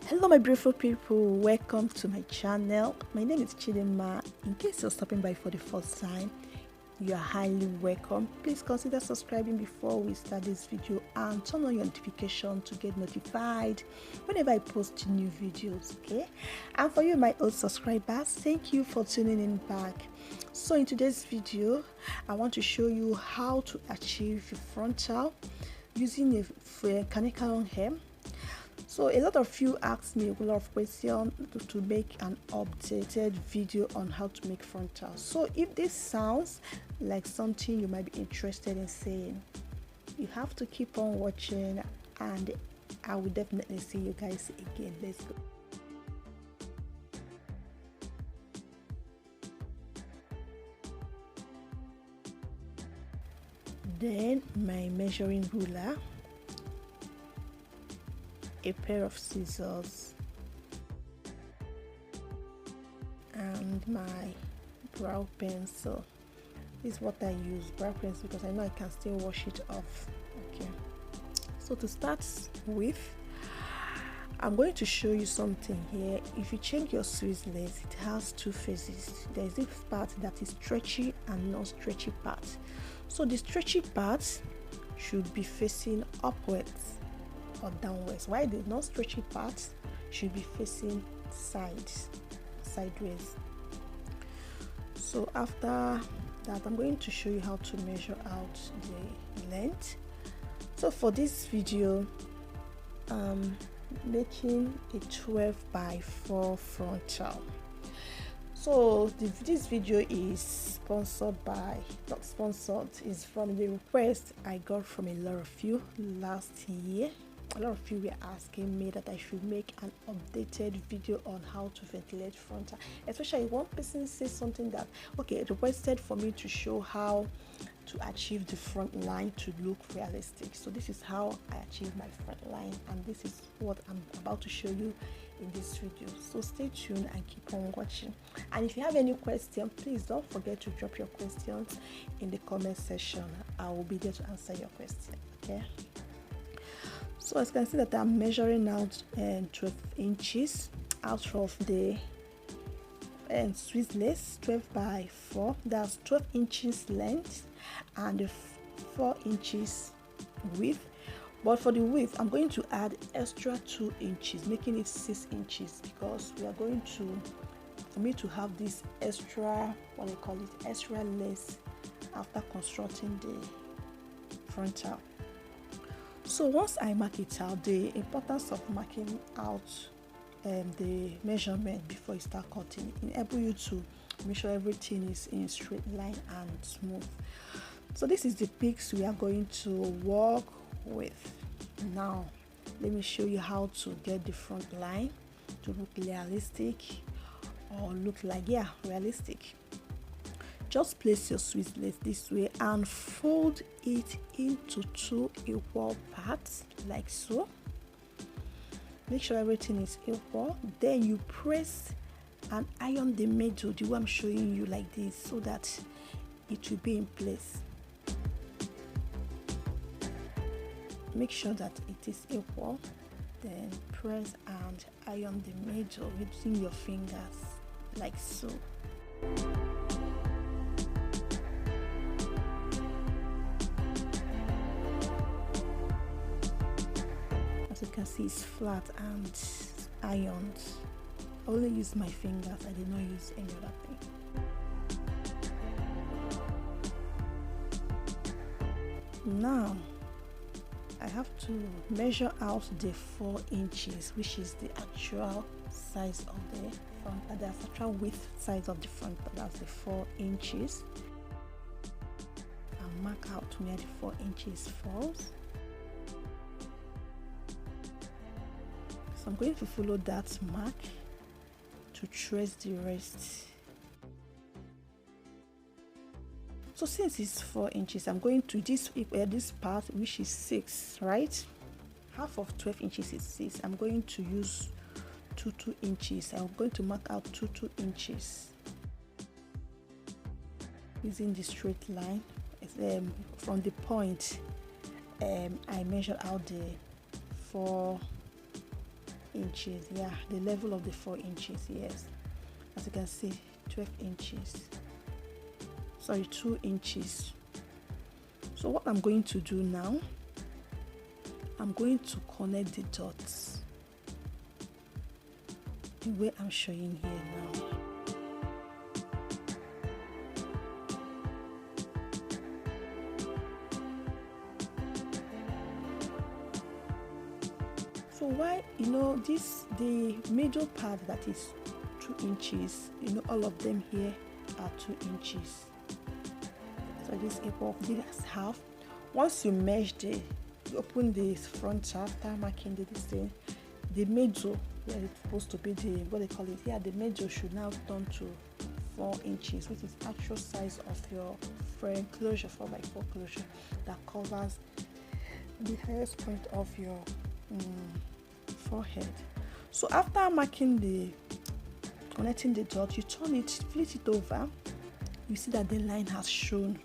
Hello my beautiful people, welcome to my channel. My name is Chidima. In case you're stopping by for the first time, you are highly welcome. Please consider subscribing before we start this video and turn on your notification to get notified whenever I post new videos, okay? And for you my old subscribers, thank you for tuning in back. So in today's video, I want to show you how to achieve a frontal using a canicle hem. So a lot of you asked me a lot of questions to make an updated video on how to make frontal. So if this sounds like something you might be interested in seeing, you have to keep on watching and I will definitely see you guys again. Let's go. Then my measuring ruler, a pair of scissors, and my brow pencil. This is what I use, brow pencil, because I know I can still wash it off. Okay, so to start with, I'm going to show you something here. If you check your Swiss lace, it has two faces. There is this part that is stretchy and non-stretchy part. So the stretchy part should be facing upwards or downwards, while the non-stretchy part should be facing sideways. So after that, I'm going to show you how to measure out the length. So for this video, making a 12 by 4 frontal. So this video is sponsored by, not sponsored, is from the request I got from a lot of you last year. A lot of you were asking me that I should make an updated video on how to ventilate frontal, especially one person says something that, okay, it requested for me to show how to achieve the front line to look realistic. So this is how I achieve my front line, and this is what I'm about to show you in this video. So stay tuned and keep on watching. And if you have any question, please don't forget to drop your questions in the comment section. I will be there to answer your question, okay? So as you can see that I'm measuring out 12 inches out of the Swiss lace, 12 by 4. That's 12 inches length and 4 inches width. But for the width, I'm going to add extra 2 inches, making it 6 inches, because we are going to, for me to have this extra, what they call it, extra lace after constructing the frontal. So once I mark it out, the importance of marking out the measurement before you start cutting enable you to make sure everything is in a straight line and smooth. So this is the pics we are going to work with. Now let me show you how to get the front line to look realistic, or look like, yeah, realistic. Just place your Swiss lace this way and fold it into 2 equal parts, like so. Make sure everything is equal. Then you press and iron the middle, the way I'm showing you, like this, so that it will be in place. Make sure that it is equal. Then press and iron the middle using your fingers, like so. As you can see, it's flat and ironed. I only use my fingers, I did not use any other thing. Now I have to measure out the 4 inches, which is the actual size of the front, the actual width size of the front, but that's the 4 inches. And mark out where the 4 inches falls. So I'm going to follow that mark to trace the rest. So since it's 4 inches, I'm going to this part, which is 6, right? Half of 12 inches is 6. I'm going to use 2 inches. I'm going to mark out 2 inches using the straight line. From the point I measure out the 4 inches. Yeah, the level of the 4 inches. Yes, as you can see, 12 inches, sorry, 2 inches. So what I'm going to do now, I'm going to connect the dots the way I'm showing here now. So why, the major part that is 2 inches, all of them here are 2 inches. So this equal, this half. Once you measure you open this front after marking this thing, the major, where it's supposed to be the, what they call it here, the major should now turn to 4 inches, which is actual size of your frame closure, 4x4 closure that covers the highest point of your forehead. So after marking connecting the dot, you turn it, flip it over, you see that the line has shown,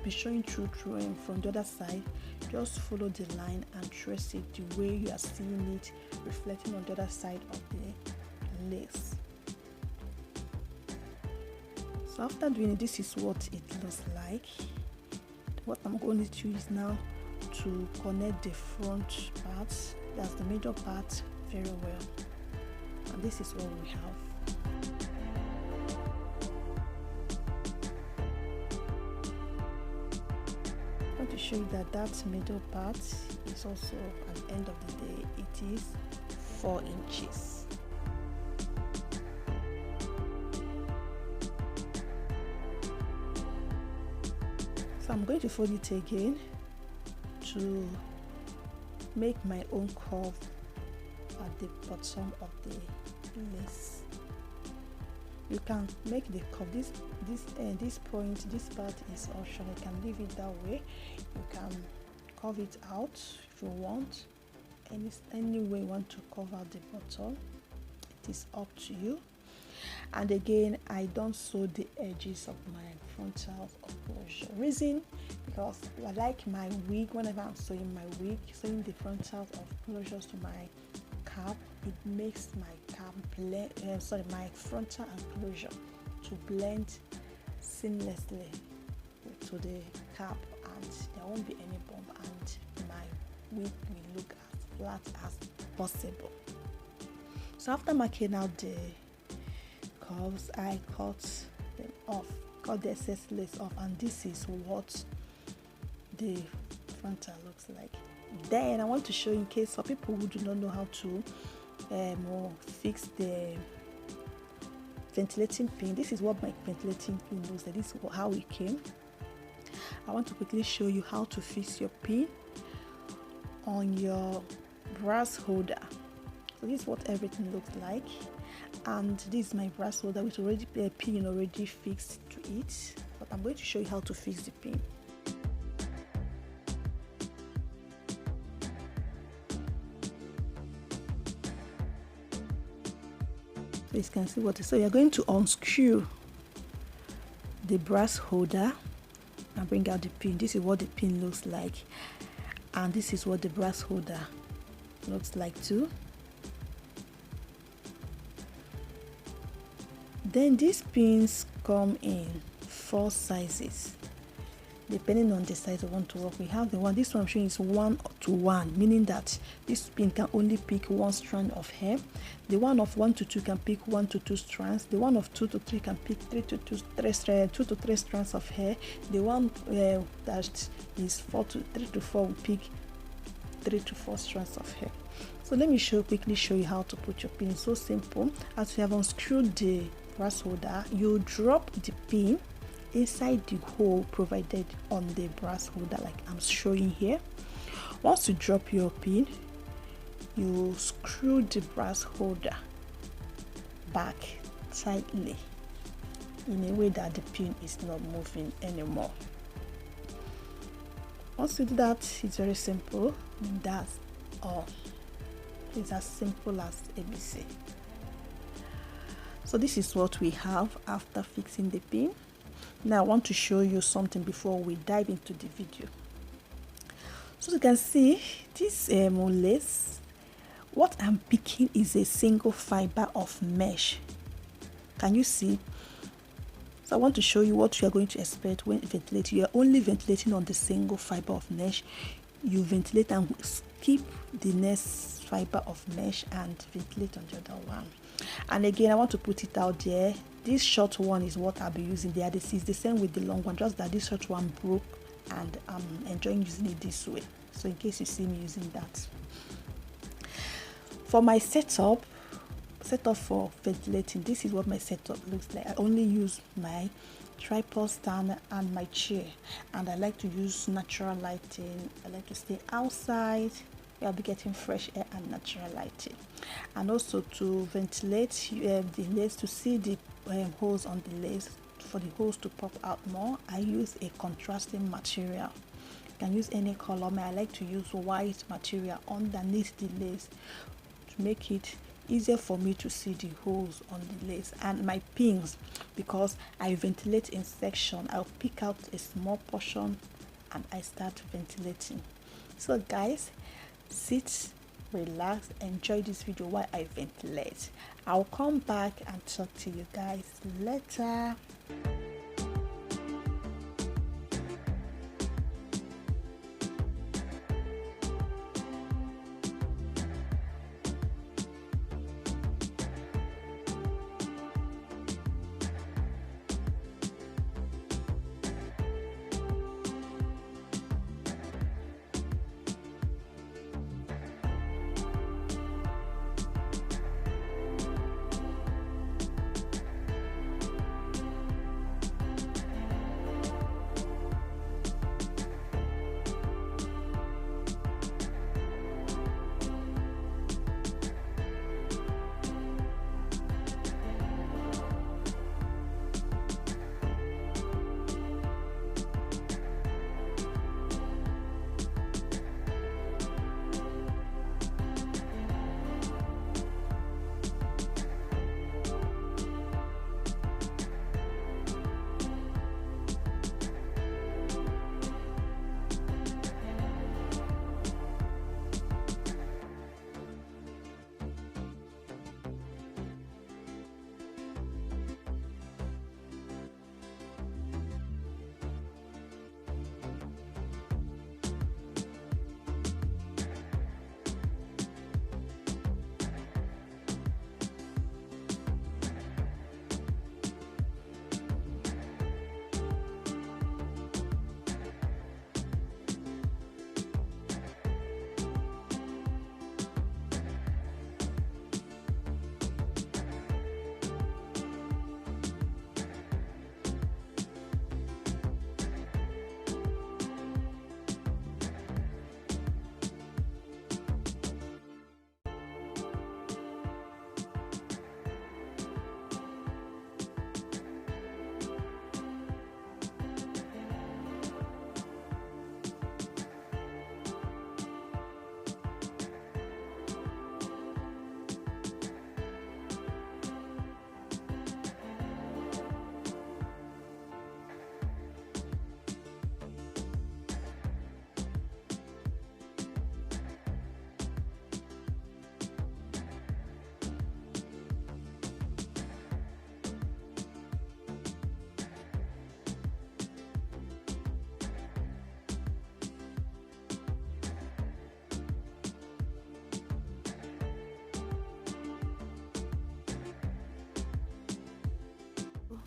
be showing through and from the other side. Just follow the line and trace it the way you are seeing it reflecting on the other side of the lace. So after doing it, this is what it looks like. What I'm going to do is now to connect the front part, that's the major part, very well. And this is what we have. I want to show you that middle part is also, at the end of the day, it is 4 inches. So I'm going to fold it again to make my own curve at the bottom of the lace. You can make the curve. This point, this part is optional. You can leave it that way. You can curve it out if you want. Any way you want to cover the bottom, it is up to you. And again, I don't sew the edges of my frontal closure. Reason, because I like my wig, whenever I'm sewing my wig, sewing the frontal closures to my cap, it makes my cap blend, my frontal enclosure to blend seamlessly to the cap, and there won't be any bump, and my wig will look as flat as possible. So after marking out the curves, I cut them off, cut the excess lace off, and this is what the frontal looks like. Then I want to show, in case for people who do not know how to fix the ventilating pin, this is what my ventilating pin looks like. This is how it came. I want to quickly show you how to fix your pin on your brass holder. So this is what everything looks like, and this is my brass holder with already a pin already fixed to it, but I'm going to show you how to fix the pin. So you can see what. So you're going to unscrew the brass holder and bring out the pin. This is what the pin looks like, and this is what the brass holder looks like too. Then these pins come in 4 sizes depending on the size you want to work. We have this one I'm showing is 1 to 1, meaning that this pin can only pick 1 strand of hair. The one of 1 to 2 can pick 1 to 2 strands. The one of 2 to 3 can pick 2 to 3 strands of hair. The one that is 3 to 4 will pick 3 to 4 strands of hair. So let me quickly show you how to put your pin. It's so simple. As you have unscrewed the brass holder, you drop the pin inside the hole provided on the brass holder, like I'm showing here. Once you drop your pin, you screw the brass holder back tightly in a way that the pin is not moving anymore. Once you do that, it's very simple. That's all. It's as simple as ABC. So this is what we have after fixing the pin. Now I want to show you something before we dive into the video. So you can see this lace, what I'm picking is a single fiber of mesh. Can you see? So I want to show you what you are going to expect when ventilating. You are only ventilating on the single fiber of mesh. You ventilate and skip the next fiber of mesh and ventilate on the other one. And again, I want to put it out there, this short one is what I'll be using there. This is the same with the long one, just that this short one broke and I'm enjoying using it this way. So in case you see me using that. For my setup for ventilating, this is what my setup looks like. I only use my tripod stand and my chair, and I like to use natural lighting. I like to stay outside where I'll be getting fresh air and natural lighting. And also to ventilate the lace, to see the holes on the lace, for the holes to pop out more, I use a contrasting material. You can use any color. I like to use white material underneath the lace to make it easier for me to see the holes on the lace. And my pins, because I ventilate in section, I'll pick out a small portion and I start ventilating. So guys, sit, relax, enjoy this video while I ventilate. I'll come back and talk to you guys later.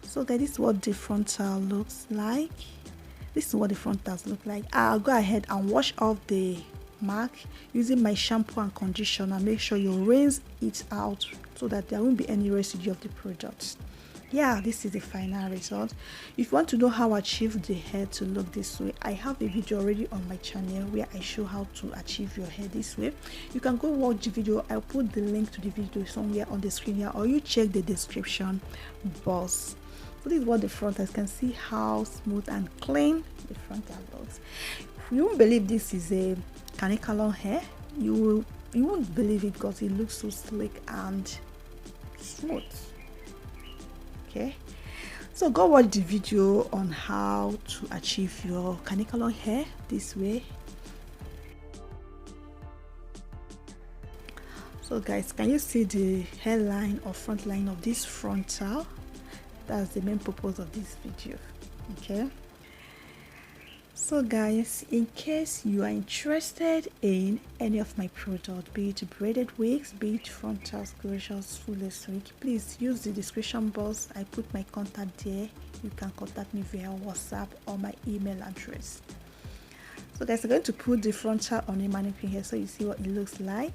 So guys, this is what the frontal looks like. This is what the frontals look like. I'll go ahead and wash off the mark using my shampoo and conditioner. Make sure you rinse it out so that there won't be any residue of the product. Yeah, this is the final result. If you want to know how I achieve the hair to look this way, I have a video already on my channel where I show how to achieve your hair this way. You can go watch the video. I'll put the link to the video somewhere on the screen here, or you check the description box. So this is what the front, as you can see how smooth and clean the frontal looks. You won't believe this is a caniculum hair. You won't believe it because it looks so slick and smooth. Okay, so go watch the video on how to achieve your caniculum hair this way. So guys, can you see the hairline or front line of this frontal? That's the main purpose of this video. Okay, so guys, in case you are interested in any of my products, be it braided wigs, be it frontals, closures, fullest wig, please use the description box. I put my contact there. You can contact me via WhatsApp or my email address. So guys, I'm going to put the frontal on a mannequin here so you see what it looks like.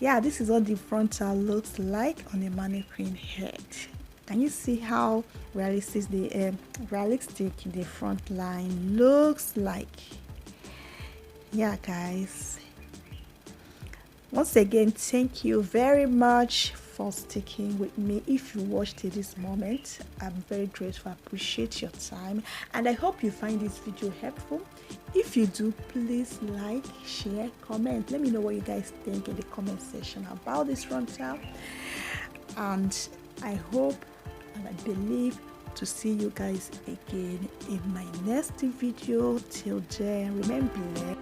Yeah, this is what the frontal looks like on a mannequin head. Can you see how realistic the front line looks like? Yeah guys, once again, thank you very much for sticking with me. If you watched to this moment, I'm very grateful. I appreciate your time, and I hope you find this video helpful. If you do, please like, share, comment. Let me know what you guys think in the comment section about this frontal, and I hope and I believe to see you guys again in my next video. Till then, remember